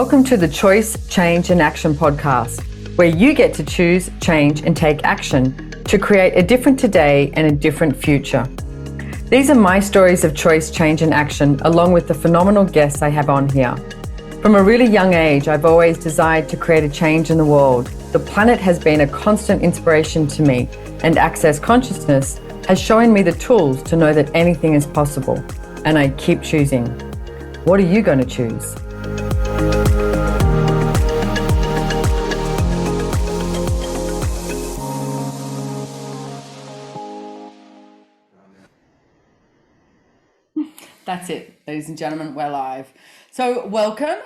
Welcome to the Choice, Change and Action podcast, where you get to choose, change and take action to create a different today and a different future. These are my stories of choice, change and action, along with the phenomenal guests I have on here. From a really young age, I've always desired to create a change in the world. The planet has been a constant inspiration to me, and Access Consciousness has shown me the tools to know that anything is possible. And I keep choosing. What are you going to choose? That's it, ladies and gentlemen, we're live. So welcome.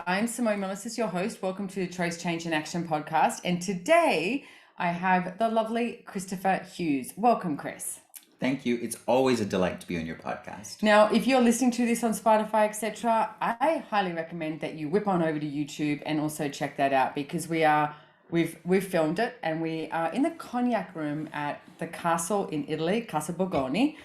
I'm Simone, Milasas, your host. Welcome to the Choice, Change and Action podcast. And today I have the lovely Christopher Hughes. Welcome, Chris. Thank you. It's always a delight to be on your podcast. Now, if you're listening to this on Spotify, etc., I highly recommend that you whip on over to YouTube and also check that out, because we've filmed it and we are in the cognac room at the castle in Italy, Casa Borgoni,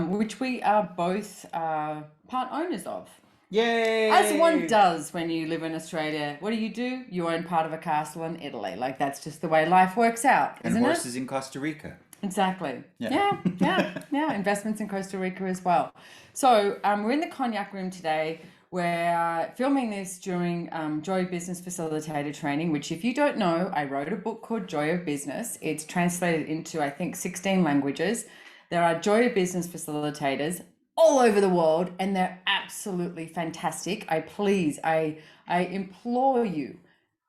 which we are both part owners of. Yay! As one does when you live in Australia. What do? You own part of a castle in Italy. Like, that's just the way life works out, isn't it? And horses in Costa Rica. Exactly. Yeah. Yeah. Investments in Costa Rica as well. So we're in the cognac room today. We're filming this during Joy Business Facilitator training, which, if you don't know, I wrote a book called Joy of Business. It's translated into, I think, 16 languages. There are Joy of Business facilitators all over the world, and they're absolutely fantastic. I implore you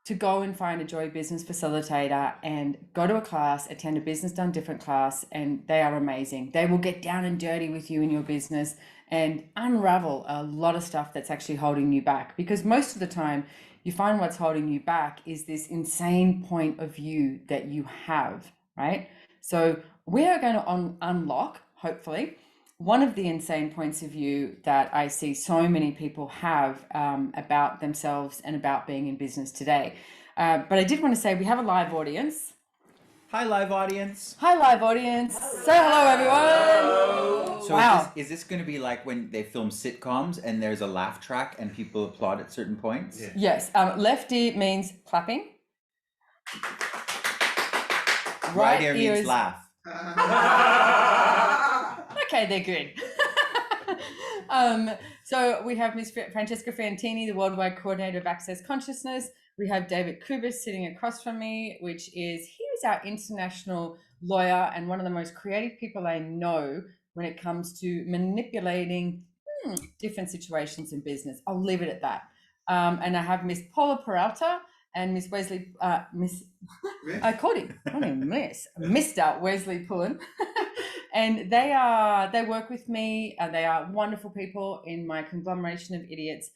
to go and find a Joy Business facilitator and go to a class, attend a Business Done Different class, and they are amazing. They will get down and dirty with you in your business and unravel a lot of stuff that's actually holding you back. Because most of the time, you find what's holding you back is this insane point of view that you have, right? So we are going to unlock, hopefully, one of the insane points of view that I see so many people have about themselves and about being in business today. But I did want to say we have a live audience. Hi, live audience. Hi, live audience. Say hello, everyone. Hello. So wow. is this going to be like when they film sitcoms and there's a laugh track and people applaud at certain points? Yeah. Yes. Left ear means clapping. Right ear means laugh. Okay, they're good. So we have Miss Francesca Fantini, the Worldwide Coordinator of Access Consciousness. We have David Kubis sitting across from me, he is our international lawyer and one of the most creative people I know when it comes to manipulating different situations in business. I'll leave it at that. And I have Miss Paula Peralta and Miss Wesley, Mr. Wesley Pullen. And they work with me. They are wonderful people in my conglomeration of idiots.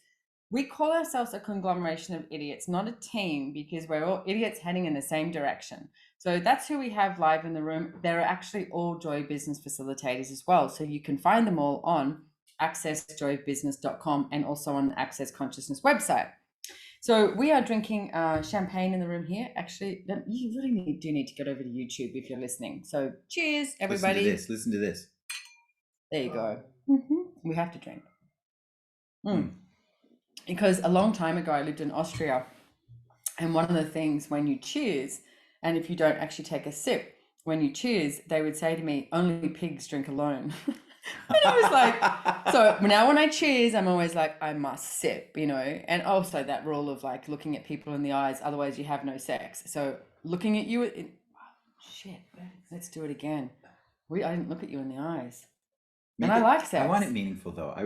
We call ourselves a conglomeration of idiots, not a team, because we're all idiots heading in the same direction. So that's who we have live in the room. They're actually all Joy Business facilitators as well. So you can find them all on accessjoybusiness.com and also on the Access Consciousness website. So we are drinking champagne in the room here. Actually, you really do need to get over to YouTube if you're listening. So cheers, everybody. Listen to this. There you go. We have to drink. Because a long time ago, I lived in Austria. And one of the things when you cheers, and if you don't actually take a sip, when you cheers, they would say to me, only pigs drink alone. And I was like, so now when I cheers, I'm always like, I must sip, and also that rule of like looking at people in the eyes, otherwise you have no sex. So looking at you, shit, let's do it again. I didn't look at you in the eyes. And I like sex. I want it meaningful though. I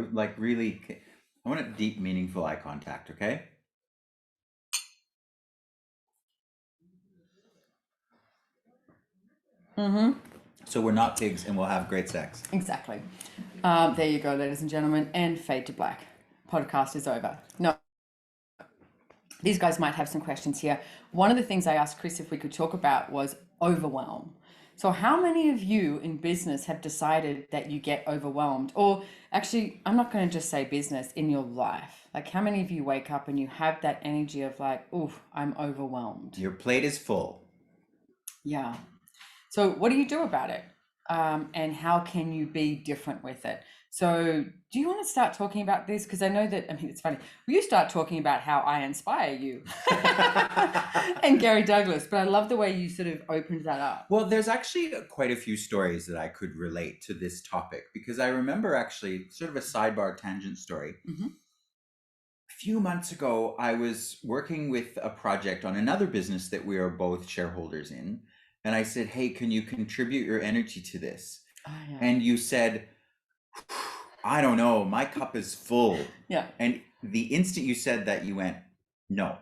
want it deep, meaningful eye contact, okay? So we're not pigs and we'll have great sex. Exactly. There you go, ladies and gentlemen, and fade to black. Podcast is over. No, these guys might have some questions here. One of the things I asked Chris if we could talk about was overwhelm. So how many of you in business have decided that you get overwhelmed? Or actually, I'm not going to just say business, in your life. Like, how many of you wake up and you have that energy of like, oof, I'm overwhelmed? Your plate is full. Yeah. So what do you do about it? And how can you be different with it? So do you want to start talking about this? Because I know that, I mean, it's funny. You start talking about how I inspire you and Gary Douglas, but I love the way you sort of opened that up. Well, there's actually quite a few stories that I could relate to this topic because I remember actually sort of a sidebar tangent story. Mm-hmm. A few months ago, I was working with a project on another business that we are both shareholders in. And I said, hey, can you contribute your energy to this? Oh, yeah. And you said, I don't know, my cup is full. Yeah. And the instant you said that, you went, no,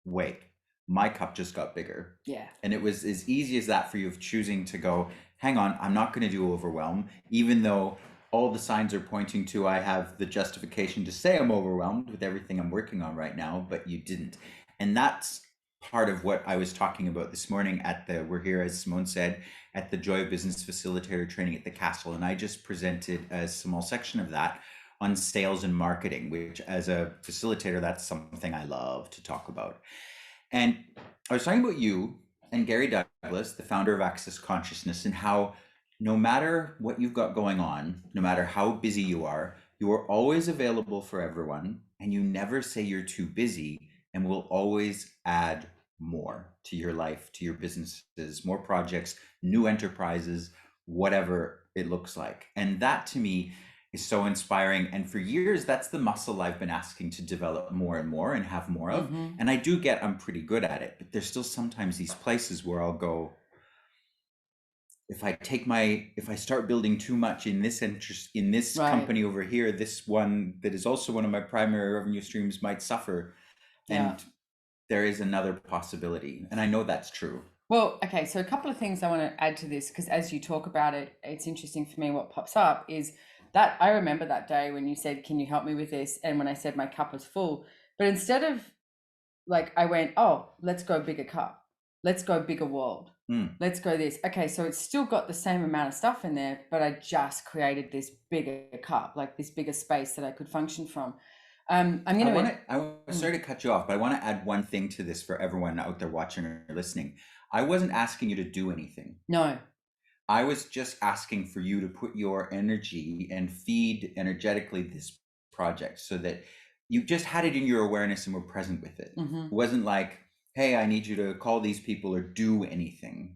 wait, my cup just got bigger. Yeah. And it was as easy as that for you of choosing to go, hang on, I'm not going to do overwhelm, even though all the signs are pointing to I have the justification to say I'm overwhelmed with everything I'm working on right now, but you didn't. And that's part of what I was talking about this morning at we're here, as Simone said, at the Joy of Business Facilitator training at the Castle. And I just presented a small section of that on sales and marketing, which as a facilitator, that's something I love to talk about. And I was talking about you and Gary Douglas, the founder of Access Consciousness, and how no matter what you've got going on, no matter how busy you are always available for everyone, and you never say you're too busy, and will always add more to your life, to your businesses, more projects, new enterprises, whatever it looks like. And that to me is so inspiring. And for years, that's the muscle I've been asking to develop more and more and have more of. Mm-hmm. And I do get, I'm pretty good at it, but there's still sometimes these places where I'll go, if I start building too much in this interest, in this Right. company over here, this one that is also one of my primary revenue streams might suffer. Yeah. And there is another possibility. And I know that's true. Well, okay, so a couple of things I want to add to this, because as you talk about it, it's interesting for me. What pops up is that I remember that day when you said, can you help me with this? And when I said my cup was full, but instead of like, I went, oh, let's go bigger cup. Let's go bigger world. Let's go this. Okay, so it's still got the same amount of stuff in there, but I just created this bigger cup, like this bigger space that I could function from. I'm going to, sorry to cut you off, but I want to add one thing to this for everyone out there watching or listening. I wasn't asking you to do anything. No. I was just asking for you to put your energy and feed energetically this project so that you just had it in your awareness and were present with it. Mm-hmm. It wasn't like, hey, I need you to call these people or do anything.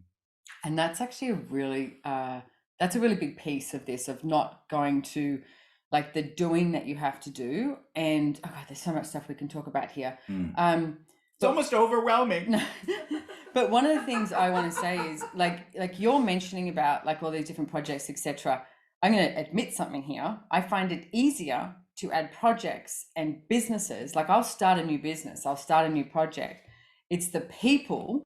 And that's actually a really big piece of this, of not going to like the doing that you have to do. And oh God, there's so much stuff we can talk about here. It's almost overwhelming. But one of the things I want to say is like you're mentioning about like all these different projects, etc. I'm going to admit something here. I find it easier to add projects and businesses. Like I'll start a new business, I'll start a new project. It's the people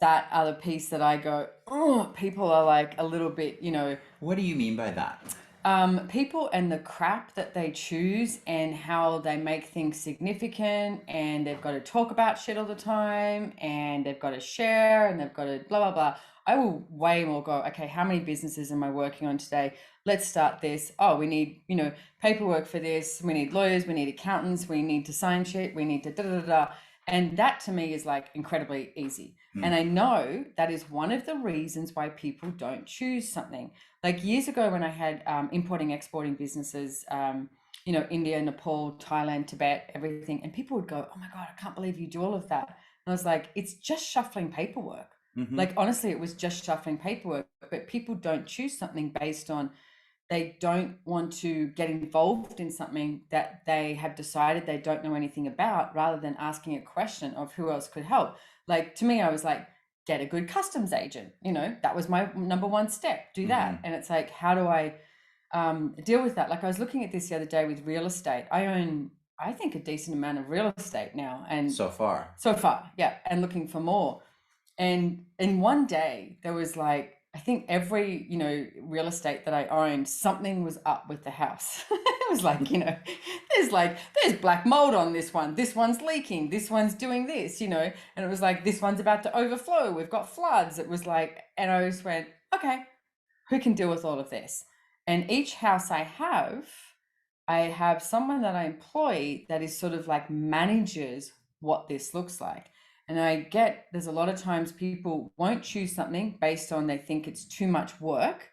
that are the piece that I go, oh, people are like a little bit, you know. What do you mean by that? People and the crap that they choose and how they make things significant, and they've got to talk about shit all the time, and they've got to share, and they've got to blah, blah, blah. I will way more go, okay, how many businesses am I working on today? Let's start this. Oh, we need, you know, paperwork for this. We need lawyers, we need accountants, we need to sign shit, we need to da, da, da, da. And that to me is like incredibly easy. And I know that is one of the reasons why people don't choose something. Like years ago when I had importing, exporting businesses, you know, India, Nepal, Thailand, Tibet, everything. And people would go, oh my God, I can't believe you do all of that. And I was like, it's just shuffling paperwork. Mm-hmm. Like, honestly, it was just shuffling paperwork. But people don't choose something based on, they don't want to get involved in something that they have decided they don't know anything about, rather than asking a question of who else could help. Like to me, I was like, get a good customs agent. You know, that was my number one step, do that. And it's like, how do I deal with that? Like I was looking at this the other day with real estate. I own, I think, a decent amount of real estate now. And so far, yeah. And looking for more. And in one day there was like, I think every, you know, real estate that I owned, something was up with the house. It was like, you know, there's black mold on this one. This one's leaking. This one's doing this, you know, and it was like, this one's about to overflow. We've got floods. It was like, and I just went, okay, who can deal with all of this? And each house I have someone that I employ that is sort of like manages what this looks like. And I get, there's a lot of times people won't choose something based on they think it's too much work,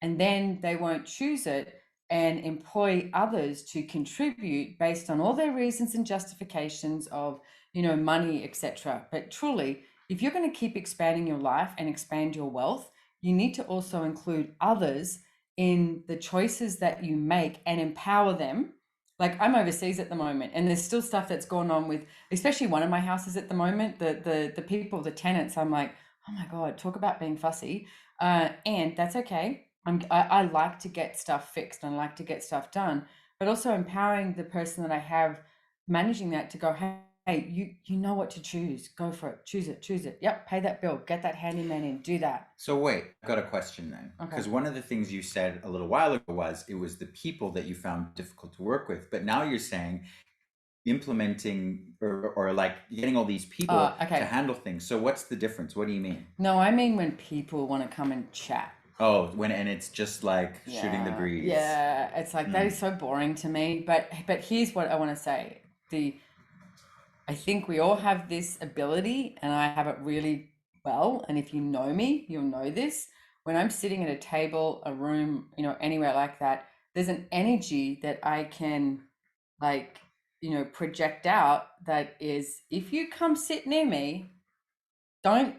and then they won't choose it and employ others to contribute based on all their reasons and justifications of, money, etc. But truly, if you're going to keep expanding your life and expand your wealth, you need to also include others in the choices that you make and empower them. Like, I'm overseas at the moment, and there's still stuff that's going on with, especially one of my houses at the moment. The people, the tenants. I'm like, oh my god, talk about being fussy, and that's okay. I like to get stuff fixed and I like to get stuff done, but also empowering the person that I have managing that to go, hey, you know what to choose. Go for it. Choose it. Yep, pay that bill. Get that handyman in. Do that. So wait, I've got a question then. Okay. Because one of the things you said a little while ago was it was the people that you found difficult to work with. But now you're saying implementing or like getting all these people Okay. to handle things. So what's the difference? What do you mean? No, I mean when people want to come and chat. Oh, and it's just like shooting the breeze. Yeah, it's like that is so boring to me. But here's what I want to say. I think we all have this ability, and I have it really well. And if you know me, you'll know this. When I'm sitting at a table, a room, anywhere like that, there's an energy that I can project out that is, if you come sit near me, don't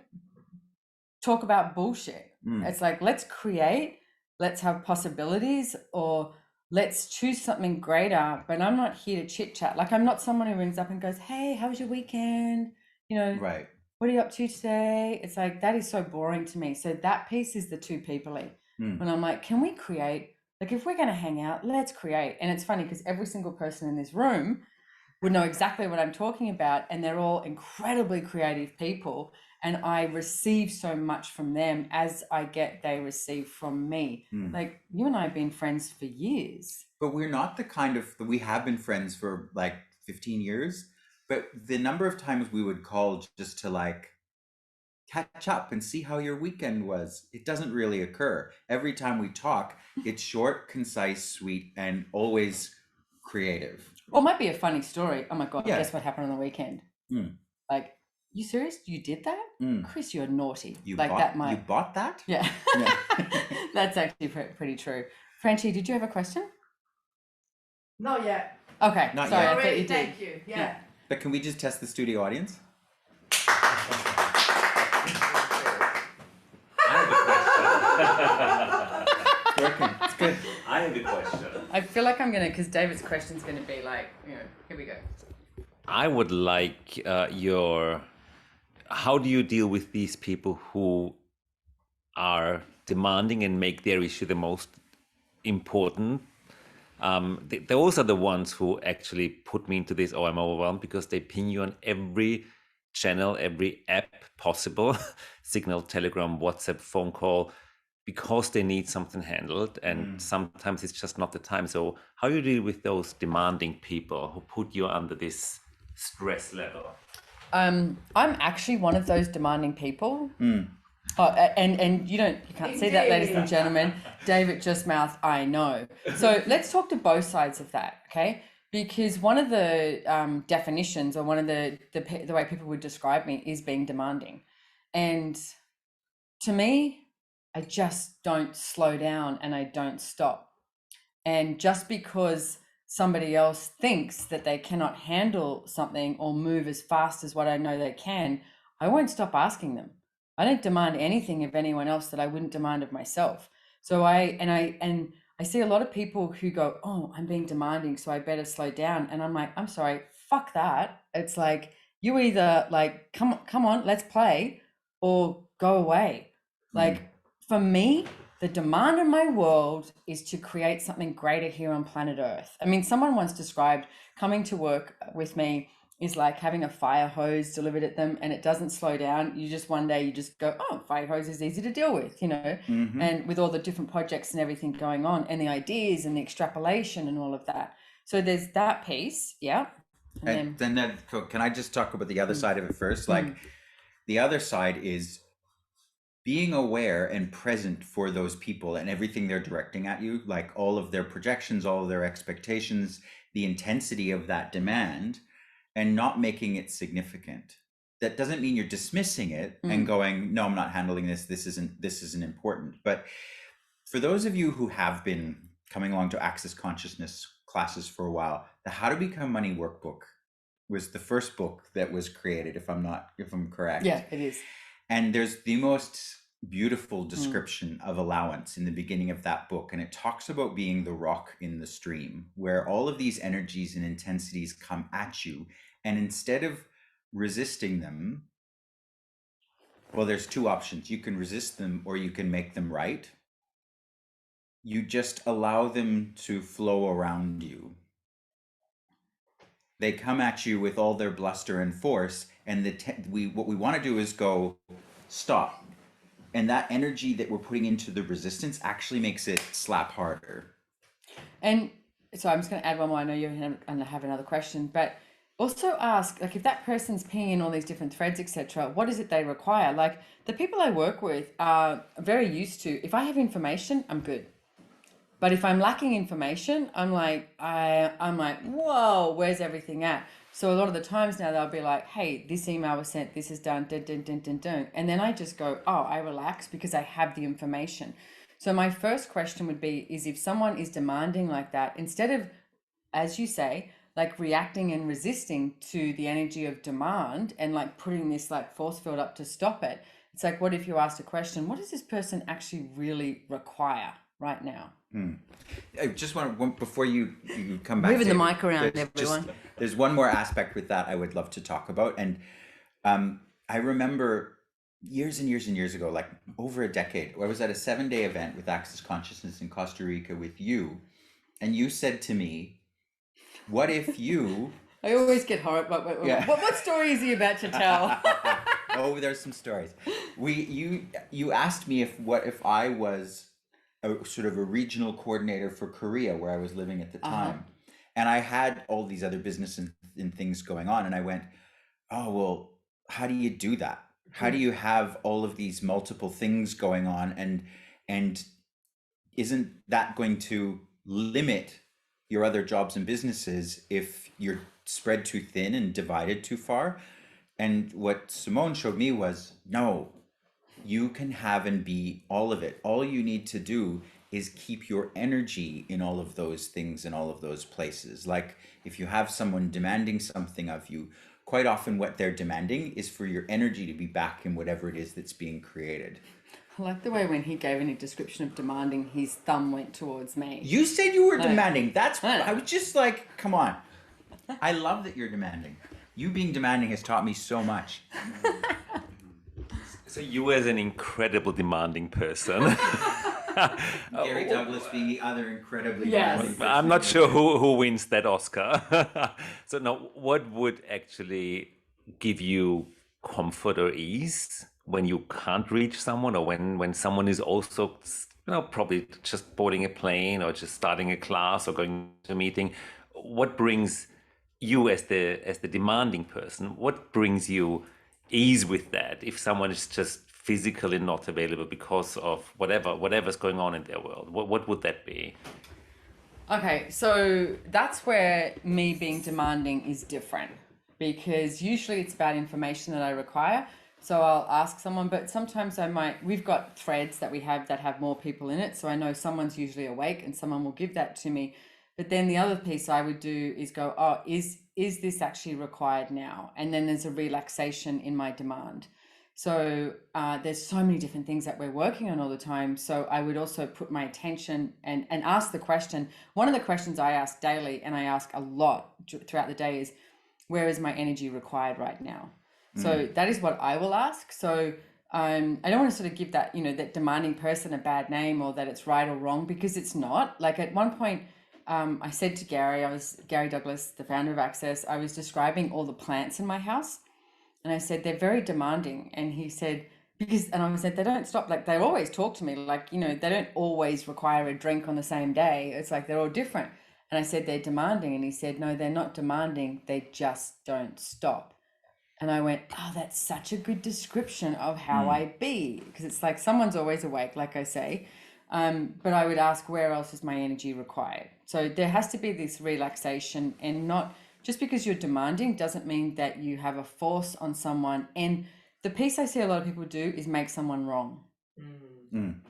talk about bullshit. It's like, let's create, let's have possibilities, or let's choose something greater. But I'm not here to chit chat. Like, I'm not someone who rings up and goes, hey, how was your weekend? Right. What are you up to today? It's like, that is so boring to me. So that piece is the two people-y. When I'm like, can we create? Like, if we're going to hang out, let's create. And it's funny because every single person in this room would know exactly what I'm talking about. And they're all incredibly creative people. And I receive so much from them as they receive from me. Like, you and I have been friends for years. But we're not we have been friends for like 15 years. But the number of times we would call just to like catch up and see how your weekend was, it doesn't really occur. Every time we talk, it's short, concise, sweet, and always creative. Or it might be a funny story. Oh my God, guess what happened on the weekend? Like, you serious? You did that? Chris, you're naughty. You bought that? Yeah. That's actually pretty true. Frenchie, did you have a question? Not yet. Okay. Not sorry, yet. I thought you did. Thank you. Yeah. But can we just test the studio audience? Working. It's good. I have a question. I feel like I'm gonna, because David's question's gonna be like, here we go. I would like how do you deal with these people who are demanding and make their issue the most important? Those are the ones who actually put me into this, oh, I'm overwhelmed, because they ping you on every channel, every app possible, Signal, Telegram, WhatsApp, phone call, because they need something handled, and sometimes it's just not the time. So how do you deal with those demanding people who put you under this stress level? I'm actually one of those demanding people. Oh, and you can't see that, ladies and gentlemen. David just mouthed, I know. So let's talk to both sides of that, okay? Because one of the definitions, or one of the way people would describe me, is being demanding. And to me, I just don't slow down and I don't stop. And just because somebody else thinks that they cannot handle something or move as fast as what I know they can, I won't stop asking them. I don't demand anything of anyone else that I wouldn't demand of myself. So I see a lot of people who go, oh, I'm being demanding, so I better slow down. And I'm like, I'm sorry, fuck that. It's like, you either like, come on, let's play, or go away. Like, for me, the demand in my world is to create something greater here on planet Earth. I mean, someone once described coming to work with me is like having a fire hose delivered at them, and it doesn't slow down. One day you just go, oh, fire hose is easy to deal with, and with all the different projects and everything going on, and the ideas and the extrapolation and all of that. So there's that piece. Yeah. And then can I just talk about the other side of it first? Like, the other side is being aware and present for those people and everything they're directing at you, like all of their projections, all of their expectations, the intensity of that demand, and not making it significant. That doesn't mean you're dismissing it and going, no, I'm not handling this. This isn't important. But for those of you who have been coming along to Access Consciousness classes for a while. The How to Become Money workbook was the first book that was created, if I'm correct. Yeah, it is. And there's the most beautiful description of allowance in the beginning of that book. And it talks about being the rock in the stream, where all of these energies and intensities come at you. And instead of resisting them, well, there's two options. You can resist them or you can make them right. You just allow them to flow around you. They come at you with all their bluster and force, and what we want to do is go, stop. And that energy that we're putting into the resistance actually makes it slap harder. And so I'm just going to add one more. I know you're going to have another question, but also ask, like, if that person's peeing in all these different threads, etc., what is it they require? Like, the people I work with are very used to, if I have information, I'm good. But if I'm lacking information, I'm like, whoa, where's everything at? So a lot of the times now they'll be like, hey, this email was sent, this is done, dun, dun, dun, dun, dun. And then I just go, oh, I relax because I have the information. So my first question would be, is if someone is demanding like that, instead of, as you say, like reacting and resisting to the energy of demand and like putting this like force field up to stop it, it's like, what if you asked a question, what does this person actually really require right now? I just want to, before you come back, moving the mic around, everyone. There's one more aspect with that I would love to talk about. And I remember years and years and years ago, like over a decade, I was at a 7-day event with Access Consciousness in Costa Rica with you. And you said to me, what if you... I always get horrible. What story is he about to tell? Oh, there's some stories. You asked me if I was a sort of a regional coordinator for Korea, where I was living at the time. And I had all these other business and things going on. And I went, oh, well, how do you do that? How do you have all of these multiple things going on? And isn't that going to limit your other jobs and businesses if you're spread too thin and divided too far? And what Simone showed me was, no, you can have and be all of it. All you need to do is keep your energy in all of those things in all of those places. Like if you have someone demanding something of you, quite often what they're demanding is for your energy to be back in whatever it is that's being created. I like the way when he gave any description of demanding, his thumb went towards me. You said you were demanding. I was just like, come on. I love that you're demanding. You being demanding has taught me so much. So you as an incredible demanding person. Gary Douglas being the other incredibly demanding person. I'm not sure who wins that Oscar. So now, what would actually give you comfort or ease when you can't reach someone, or when someone is also, probably just boarding a plane or just starting a class or going to a meeting? What brings you as the demanding person? What brings you ease with that if someone is just physically not available because of whatever's going on in their world? What would that be? Okay, so that's where me being demanding is different, because usually it's about information that I require. So I'll ask someone, but sometimes we've got threads that we have that have more people in it. So I know someone's usually awake and someone will give that to me. But then the other piece I would do is go, oh, is this actually required now? And then there's a relaxation in my demand. So there's so many different things that we're working on all the time. So I would also put my attention and ask the question. One of the questions I ask daily, and I ask a lot throughout the day, is, where is my energy required right now? So that is what I will ask. So I don't want to sort of give that, that demanding person a bad name, or that it's right or wrong, because it's not. Like at one point, I said to Gary Douglas, the founder of Access, I was describing all the plants in my house. And I said, they're very demanding. And he said, and I said, they don't stop. Like they always talk to me, like, they don't always require a drink on the same day. It's like, they're all different. And I said, they're demanding. And he said, no, they're not demanding. They just don't stop. And I went, oh, that's such a good description of how I be. Because it's like someone's always awake, like I say. But I would ask, where else is my energy required? So there has to be this relaxation, and not just because you're demanding doesn't mean that you have a force on someone. And the piece I see a lot of people do is make someone wrong.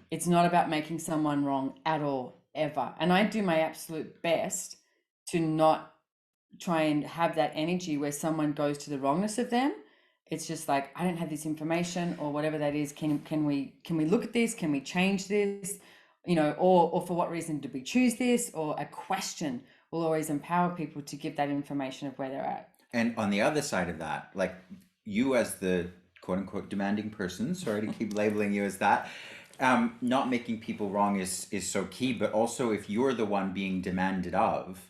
It's not about making someone wrong at all. ever. And I do my absolute best to not try and have that energy where someone goes to the wrongness of them. It's just like, I don't have this information or whatever that is. Can we look at this? Can we change this? You know, or for what reason did we choose this? Or a question will always empower people to give that information of where they're at. And on the other side of that, like you as the quote unquote demanding person, sorry to keep labeling you as that, not making people wrong is so key, but also if you're the one being demanded of,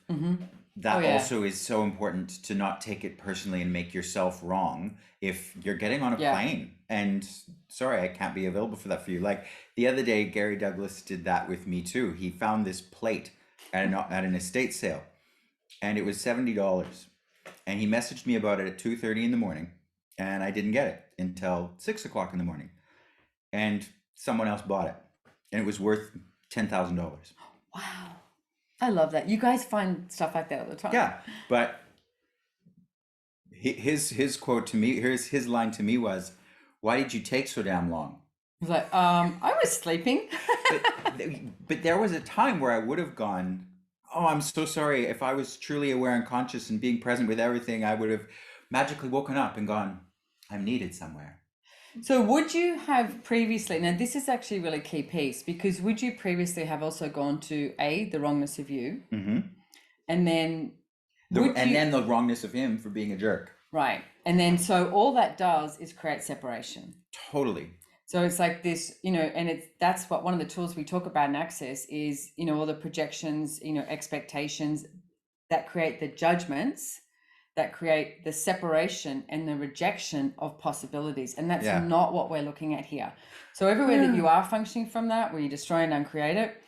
that also is so important to not take it personally and make yourself wrong if you're getting on a plane and sorry, I can't be available for that for you. Like the other day, Gary Douglas did that with me too. He found this plate at an estate sale and it was $70. And he messaged me about it at 2:30 in the morning and I didn't get it until 6 o'clock in the morning. And someone else bought it and it was worth $10,000. Wow. I love that. You guys find stuff like that all the time. Yeah, but his quote to me, his line to me was, "Why did you take so damn long?" He's like, I was sleeping. but there was a time where I would have gone, "Oh, I'm so sorry. If I was truly aware and conscious and being present with everything, I would have magically woken up and gone, I'm needed somewhere." So would you have previously, now this is actually a really key piece, because would you previously have also gone to the wrongness of you, and then then the wrongness of him for being a jerk. Right. And then so all that does is create separation. Totally. So it's like this, you know, and that's what one of the tools we talk about in Access is, you know, all the projections, you know, expectations that create the judgments, that create the separation and the rejection of possibilities. And that's not what we're looking at here. So everywhere that you are functioning from that, where you destroy and uncreate it,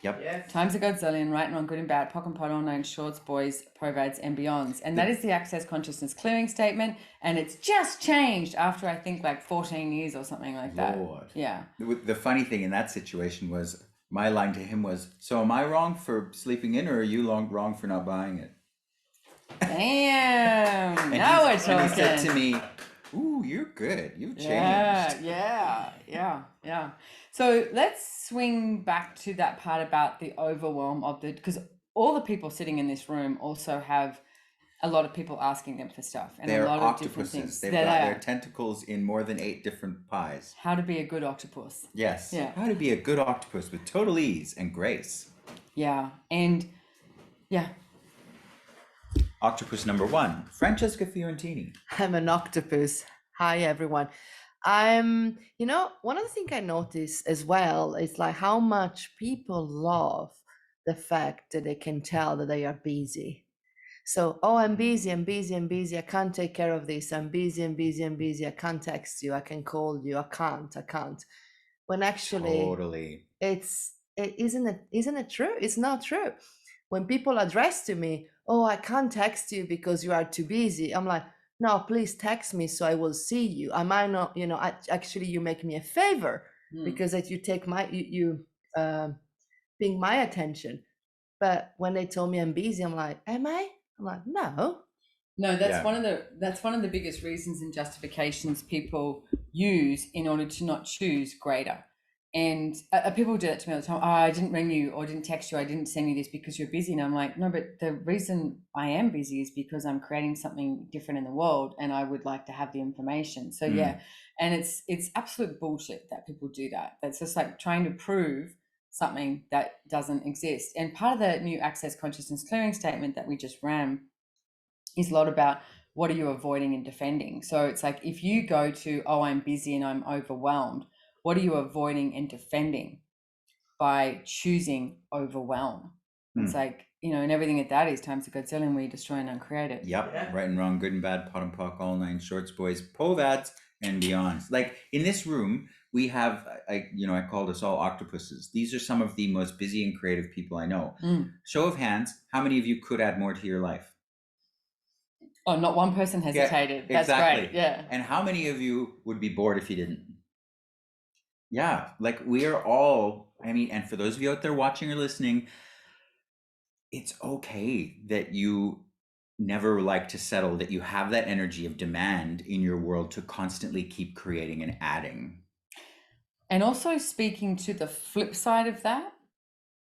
times a godzillion, right and wrong, good and bad, POC and POD, all nine shorts, boys, provads, and beyonds. And that is the Access Consciousness Clearing Statement. And it's just changed after, I think, like 14 years or something like that. Lord. Yeah. The funny thing in that situation was, my line to him was, "So am I wrong for sleeping in, or are you wrong for not buying it?" Damn. Now we're talking. And he said to me, "Ooh, you're good. You've changed." Yeah. So let's swing back to that part about the overwhelm of because all the people sitting in this room also have a lot of people asking them for stuff and They're a lot octopuses. of different things. They've got their tentacles in more than 8 different pies. How to be a good octopus. Yes. Yeah. How to be a good octopus with total ease and grace. Yeah. And Octopus number 1, Francesca Fiorentini. I'm an octopus. Hi, everyone. You know, one of the things I notice as well is like how much people love the fact that they can tell that they are busy. So, oh, I'm busy, I can't take care of this. I'm busy, I can't text you, I can call you, I can't. When actually, Totally. isn't it true? It's not true. When people address to me, oh, I can't text you because you are too busy. I'm like, no, please text me so I will see you. I might not, you know, actually you make me a favor because that you take you ping my attention. But when they told me I'm busy, I'm like, am I? I'm like, no. No, that's one of the biggest reasons and justifications people use in order to not choose greater. And people do that to me all the time. Oh, I didn't ring you or didn't text you. I didn't send you this because you're busy. And I'm like, no, but the reason I am busy is because I'm creating something different in the world and I would like to have the information. So and it's absolute bullshit that people do that. That's just like trying to prove something that doesn't exist. And part of the new Access Consciousness Clearing Statement that we just ran is a lot about what are you avoiding and defending. So it's like if you go to, oh, I'm busy and I'm overwhelmed, what are you avoiding and defending by choosing overwhelm? It's like, you know, and everything at that is times a godzillion where you destroy and uncreate it. Yep. Right and wrong, good and bad, pot and pock, all 9 shorts, boys, povads, and beyond. Like in this room, we have, I called us all octopuses. These are some of the most busy and creative people I know. Show of hands, how many of you could add more to your life? Oh, not one person hesitated. Yeah, exactly. That's great. Yeah. And how many of you would be bored if you didn't? Yeah, like we are all, I mean, and for those of you out there watching or listening, it's okay that you never like to settle, that you have that energy of demand in your world to constantly keep creating and adding. And also speaking to the flip side of that,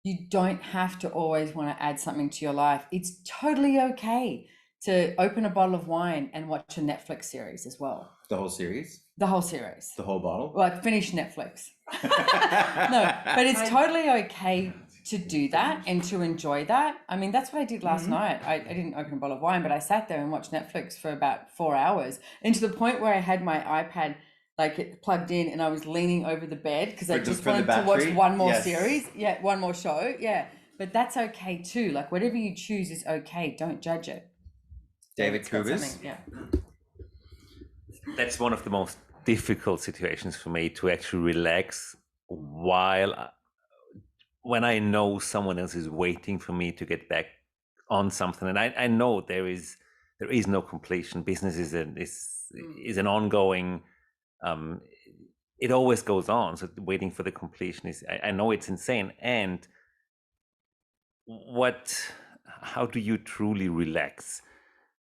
You don't have to always want to add something to your life. It's totally okay to open a bottle of wine and watch a Netflix series as well. The whole series? The whole series. The whole bottle? Like finish Netflix. No, but it's totally okay to do that and to enjoy that. I mean, that's what I did last night. I didn't open a bottle of wine, but I sat there and watched Netflix for about 4 hours, and to the point where I had my iPad like it plugged in and I was leaning over the bed because I just wanted to watch one more series. Yeah, one more show. Yeah. But that's okay too. Like whatever you choose is okay. Don't judge it. David Kubis? Yeah. That's one of the most difficult situations for me, to actually relax while when I know someone else is waiting for me to get back on something, and I know there is no completion. Business is an ongoing. It always goes on. So waiting for the completion is. I know it's insane. And how do you truly relax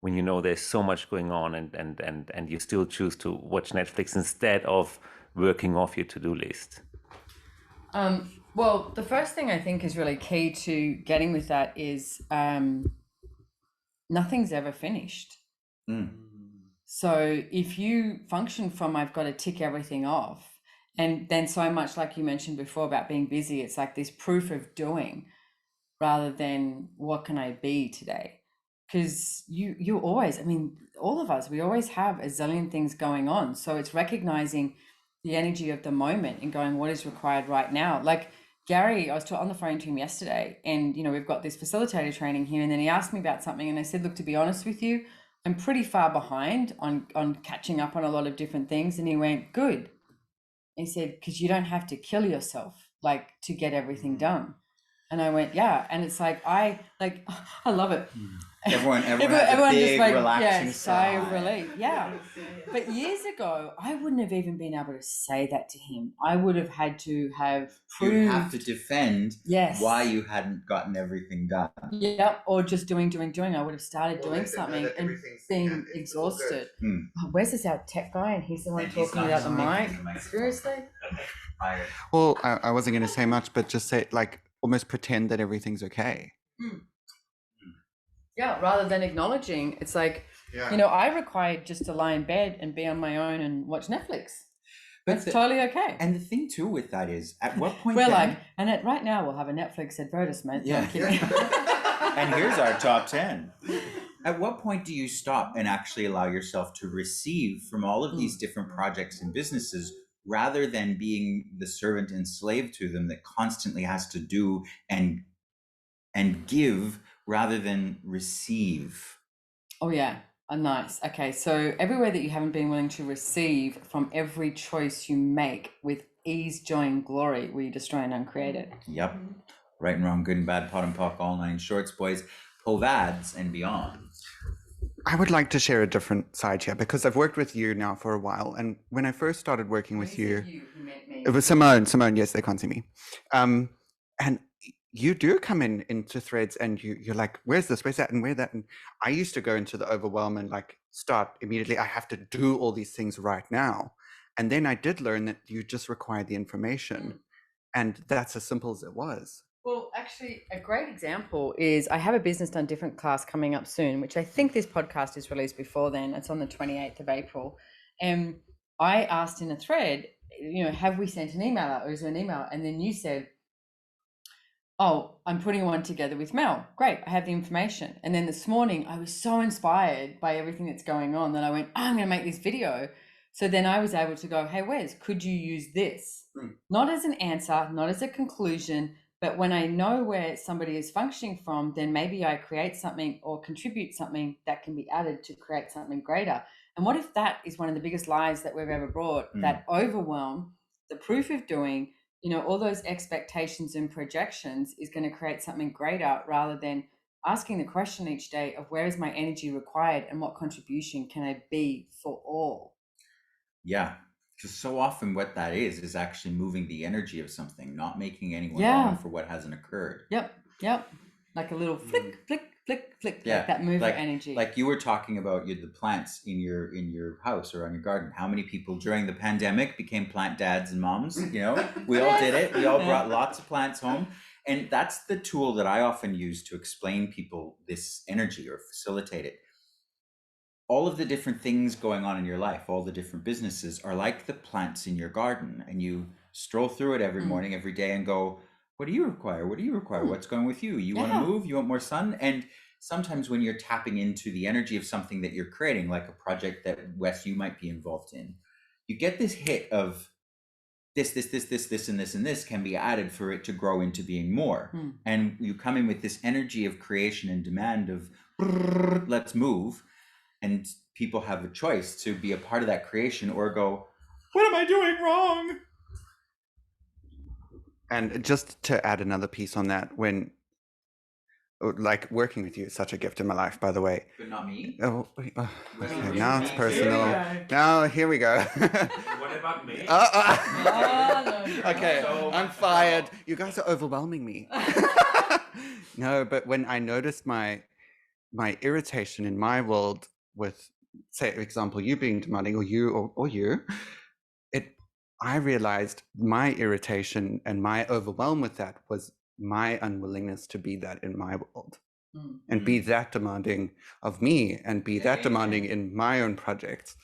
when you know there's so much going on and you still choose to watch Netflix instead of working off your to-do list? Well, the first thing I think is really key to getting with that is nothing's ever finished. So if you function from I've got to tick everything off, and then so much like you mentioned before about being busy, it's like this proof of doing rather than what can I be today? Because you always, I mean, all of us, we always have a zillion things going on. So it's recognizing the energy of the moment and going, what is required right now? Like Gary, I was on the phone to him yesterday, and we've got this facilitator training here, and then he asked me about something, and I said, look, to be honest with you, I'm pretty far behind on catching up on a lot of different things. And he went, good. He said, because you don't have to kill yourself like to get everything done. And I went, yeah. And it's like, I love it. Everyone has a big, just relaxing sigh of relief. Yeah. But years ago, I wouldn't have even been able to say that to him. I would have had to have proved. You have to defend yes. why you hadn't gotten everything done. Yep. Or just doing. I would have started doing something and being exhausted. Where's this our tech guy? And he's the one talking about the mic. Seriously? Well, I wasn't going to say much, but just say almost pretend that everything's okay. Yeah, rather than acknowledging, it's like, I required just to lie in bed and be on my own and watch Netflix. That's totally okay. And the thing too with that is, at what point we're right now we'll have a Netflix advertisement. Yeah. And here's our top 10. At what point do you stop and actually allow yourself to receive from all of these different projects and businesses, rather than being the servant and slave to them that constantly has to do and give rather than receive? Oh yeah, nice. Okay, so everywhere that you haven't been willing to receive from every choice you make with ease, joy, and glory, will you destroy and uncreate it? Yep. Right and wrong, good and bad, pot and pock, all 9 shorts, boys, povads and beyond. I would like to share a different side here, because I've worked with you now for a while. And when I first started working with you, it was Simone. Yes, they can't see me. And you do come into threads and you're like, where's this, where's that, and where that? And I used to go into the overwhelm and start immediately. I have to do all these things right now. And then I did learn that you just required the information. And that's as simple as it was. Well, actually, a great example is I have a Business Done Different class coming up soon, which I think this podcast is released before then. It's on the 28th of April. And I asked in a thread, have we sent an email out, or is there an email? And then you said, oh, I'm putting one together with Mel. Great, I have the information. And then this morning, I was so inspired by everything that's going on that I went, I'm going to make this video. So then I was able to go, hey, Wes, could you use this? Not as an answer, not as a conclusion, but when I know where somebody is functioning from, then maybe I create something or contribute something that can be added to create something greater. And what if that is one of the biggest lies that we've ever brought, that overwhelm, the proof of doing, all those expectations and projections is going to create something greater, rather than asking the question each day of where is my energy required and what contribution can I be for all? Yeah. Because so often what that is actually moving the energy of something, not making anyone wrong for what hasn't occurred. Yep. Like a little flick, flick, flick, flick, like that mover energy. Like you were talking about the plants in your house or on your garden. How many people during the pandemic became plant dads and moms? We all did it. We all brought lots of plants home. And that's the tool that I often use to explain people this energy or facilitate it. All of the different things going on in your life, all the different businesses are like the plants in your garden, and you stroll through it every morning, every day, and go, what do you require? What do you require? What's going with you? You want to move? You want more sun? And sometimes when you're tapping into the energy of something that you're creating, like a project that Wes, you might be involved in, you get this hit of this, and this can be added for it to grow into being more. And you come in with this energy of creation and demand of let's move. And people have a choice to be a part of that creation or go, what am I doing wrong? And just to add another piece on that, when like working with you is such a gift in my life, by the way. But not me. Okay, now it's personal. Now here we go. What about me? Okay, I'm fired. You guys are overwhelming me. No, but when I noticed my irritation in my world with, say, for example, you being demanding, or you, I realized my irritation and my overwhelm with that was my unwillingness to be that in my world, and be that demanding of me, and be that demanding in my own projects.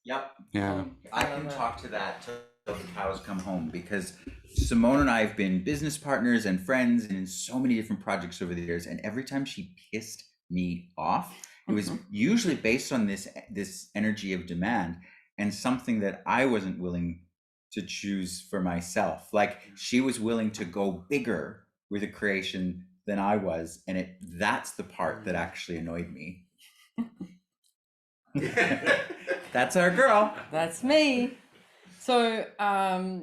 Yep. Yeah. I can talk to that till the cows come home, because Simone and I have been business partners and friends in so many different projects over the years, and every time she pissed me off, it was usually based on this energy of demand and something that I wasn't willing to choose for myself. Like, she was willing to go bigger with a creation than I was, and that's the part that actually annoyed me. That's our girl. That's me. So,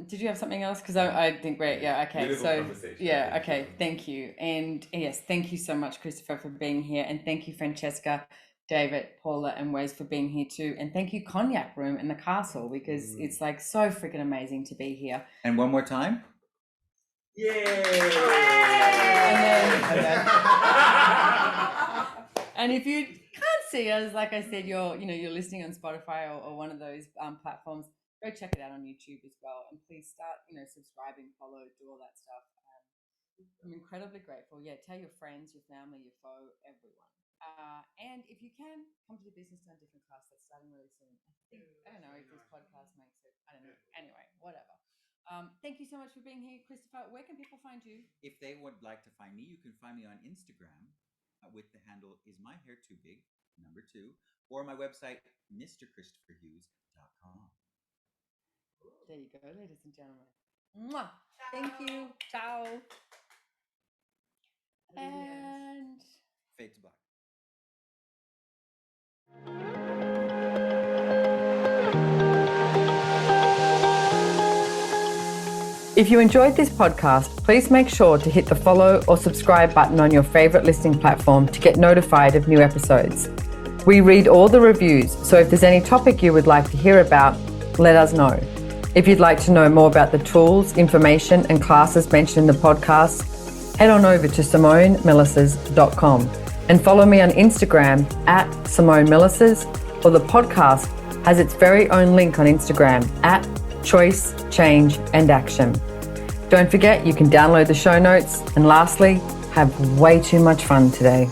did you have something else? Because I think we're, okay. Beautiful So, conversation. okay. Thank you. And yes, thank you so much, Christopher, for being here. And thank you, Francesca, David, Paula, and Wes for being here too. And thank you, Cognac Room and the Castle, because it's like so freaking amazing to be here. And one more time. Yay! And if you can't see us, like I said, you're listening on Spotify or one of those platforms. Go check it out on YouTube as well, and please start, subscribing, follow, do all that stuff. I'm incredibly grateful. Yeah, tell your friends, your family, your foe, everyone. And if you can, come to the Business Done Different class that's starting really soon. I don't know if this podcast makes it. I don't know. Anyway, whatever. Thank you so much for being here, Christopher. Where can people find you? If they would like to find me, you can find me on Instagram with the handle ismyhairtoobig, 2, or my website, mrchristopherhughes.com. There you go, ladies and gentlemen. Mwah. Thank you. Ciao. And Fade to black. if you enjoyed this podcast, please make sure to hit the follow or subscribe button on your favorite listening platform to get notified of new episodes. We read all the reviews, so if there's any topic you would like to hear about, let us know. If you'd like to know more about the tools, information, and classes mentioned in the podcast, head on over to SimoneMilasas.com and follow me on Instagram at SimoneMilasas, or the podcast has its very own link on Instagram at Choice, Change, and Action. Don't forget, you can download the show notes, and lastly, have way too much fun today.